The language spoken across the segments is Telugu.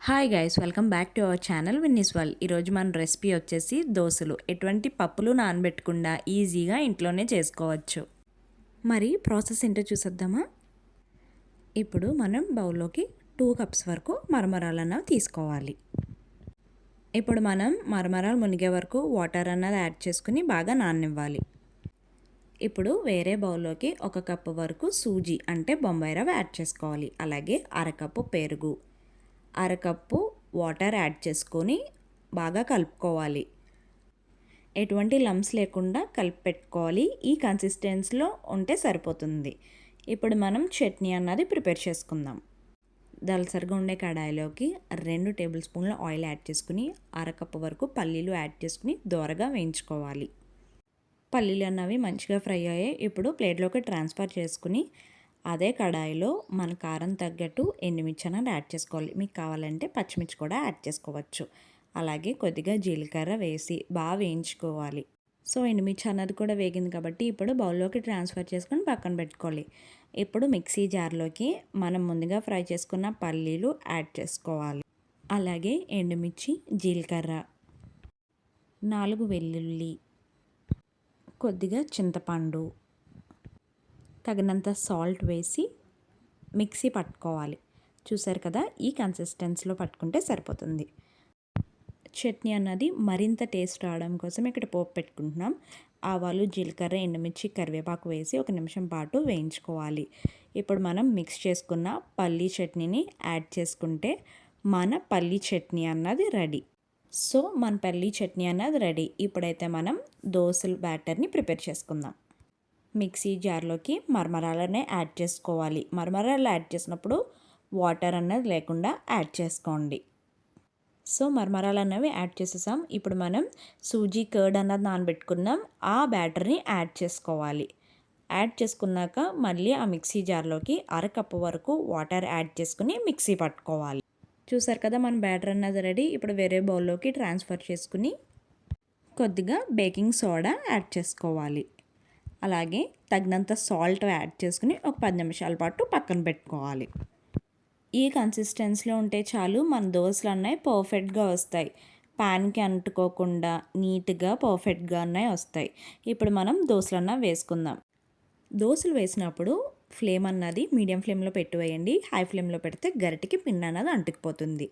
Hi guys, welcome back to our channel Vinnie's world. ఈరోజు మన రెసిపీ వచ్చేసి దోశలు. ఎటువంటి పప్పులు నానబెట్టకుండా ఈజీగా ఇంట్లోనే చేసుకోవచ్చు. మరి ప్రాసెస్ ఏంటో చూసేద్దామా? ఇప్పుడు మనం బౌల్లోకి 2 కప్స్ వరకు మరమరాలను తీసుకోవాలి. ఇప్పుడు మనం మరమరాలు మునిగే వరకు వాటర్ అన్నది యాడ్ చేసుకుని బాగా నాననివ్వాలి. ఇప్పుడు వేరే బౌల్లోకి 1 కప్పు వరకు సూజీ అంటే బొంబాయి రవ్వ యాడ్ చేసుకోవాలి. అలాగే అరకప్పు పెరుగు, అరకప్పు వాటర్ యాడ్ చేసుకొని బాగా కలుపుకోవాలి. ఎటువంటి లంప్స్ లేకుండా కలిపి పెట్టుకోవాలి. ఈ కన్సిస్టెన్సీలో ఉంటే సరిపోతుంది. ఇప్పుడు మనం చట్నీ అన్నది ప్రిపేర్ చేసుకుందాం. దళసరిగా ఉండే కడాయిలోకి 2 టేబుల్ స్పూన్ల ఆయిల్ యాడ్ చేసుకుని అరకప్పు వరకు పల్లీలు యాడ్ చేసుకుని దోరగా వేయించుకోవాలి. పల్లీలు అన్నవి మంచిగా ఫ్రై అయ్యాయి. ఇప్పుడు ప్లేట్లోకి ట్రాన్స్ఫర్ చేసుకుని అదే కడాయిలో మన కారం తగ్గట్టు ఎండుమిర్చి అన్నది యాడ్ చేసుకోవాలి. మీకు కావాలంటే పచ్చిమిర్చి కూడా యాడ్ చేసుకోవచ్చు. అలాగే కొద్దిగా జీలకర్ర వేసి బాగా వేయించుకోవాలి. సో ఎండుమిర్చి అన్నది కూడా వేగింది కాబట్టి ఇప్పుడు బౌల్లోకి ట్రాన్స్ఫర్ చేసుకొని పక్కన పెట్టుకోవాలి. ఇప్పుడు మిక్సీ జార్లోకి మనం ముందుగా ఫ్రై చేసుకున్న పల్లీలు యాడ్ చేసుకోవాలి. అలాగే ఎండుమిర్చి, జీలకర్ర, 4 వెల్లుల్లి, కొద్దిగా చింతపండు, తగినంత సాల్ట్ వేసి మిక్సీ పట్టుకోవాలి. చూసారు కదా, ఈ కన్సిస్టెన్సీలో పట్టుకుంటే సరిపోతుంది. చట్నీ అన్నది మరింత టేస్ట్ రావడం కోసం ఇక్కడ పోపు పెట్టుకుంటున్నాం. ఆవాలు, జీలకర్ర, ఎండుమిర్చి, కరివేపాకు వేసి 1 నిమిషం పాటు వేయించుకోవాలి. ఇప్పుడు మనం మిక్స్ చేసుకున్న పల్లీ చట్నీని యాడ్ చేసుకుంటే మన పల్లీ చట్నీ అన్నది రెడీ. సో మన పల్లీ చట్నీ అన్నది రెడీ. ఇప్పుడైతే మనం దోశల బ్యాటర్ని ప్రిపేర్ చేసుకుందాం. మిక్సీ జార్లోకి మరమరాలనే యాడ్ చేసుకోవాలి. మరమరాలు యాడ్ చేసినప్పుడు వాటర్ అన్నది లేకుండా యాడ్ చేసుకోండి. సో మరమరాలు అన్నవి యాడ్ చేసేసాం. ఇప్పుడు మనం సూజీ కర్డ్ అన్నది నానబెట్టుకున్నాం. ఆ బ్యాటర్ని యాడ్ చేసుకోవాలి. యాడ్ చేసుకున్నాక మళ్ళీ ఆ మిక్సీ జార్లోకి అరకప్పు వరకు వాటర్ యాడ్ చేసుకుని మిక్సీ పట్టుకోవాలి. చూసారు కదా, మన బ్యాటర్ అన్నది రెడీ. ఇప్పుడు వేరే బౌల్లోకి ట్రాన్స్ఫర్ చేసుకుని కొద్దిగా బేకింగ్ సోడా యాడ్ చేసుకోవాలి. అలాగే తగినంత సాల్ట్ యాడ్ చేసుకుని ఒక 10 నిమిషాల పాటు పక్కన పెట్టుకోవాలి. ఈ కన్సిస్టెన్సీలో ఉంటే చాలు, మన దోశలు అన్నవి పర్ఫెక్ట్గా వస్తాయి. ప్యాన్కి అంటుకోకుండా నీట్గా పర్ఫెక్ట్గా అన్నవి వస్తాయి. ఇప్పుడు మనం దోశలు అన్నవి వేసుకుందాం. దోశలు వేసినప్పుడు ఫ్లేమ్ అన్నది మీడియం ఫ్లేమ్లో పెట్టి వేయండి. హై ఫ్లేమ్లో పెడితే గరిటికి పిండి అన్నది అంటుకుపోతుంది.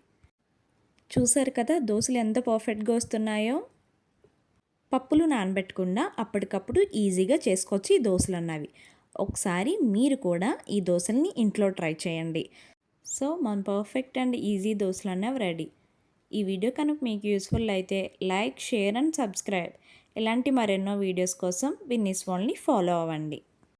చూసారు కదా దోశలు ఎంత పర్ఫెక్ట్గా వస్తున్నాయో. పప్పులు నానబెట్టకుండా అప్పటికప్పుడు ఈజీగా చేసుకోవచ్చు ఈ దోశలు అన్నవి. ఒకసారి మీరు కూడా ఈ దోశల్ని ఇంట్లో ట్రై చేయండి. సో మన పర్ఫెక్ట్ అండ్ ఈజీ దోశలు అన్నవి రెడీ. ఈ వీడియో కనుక మీకు యూస్ఫుల్ అయితే లైక్, షేర్ అండ్ సబ్స్క్రైబ్. ఇలాంటి మరెన్నో వీడియోస్ కోసం విన్నీస్ వరల్డ్ని ఫాలో అవ్వండి.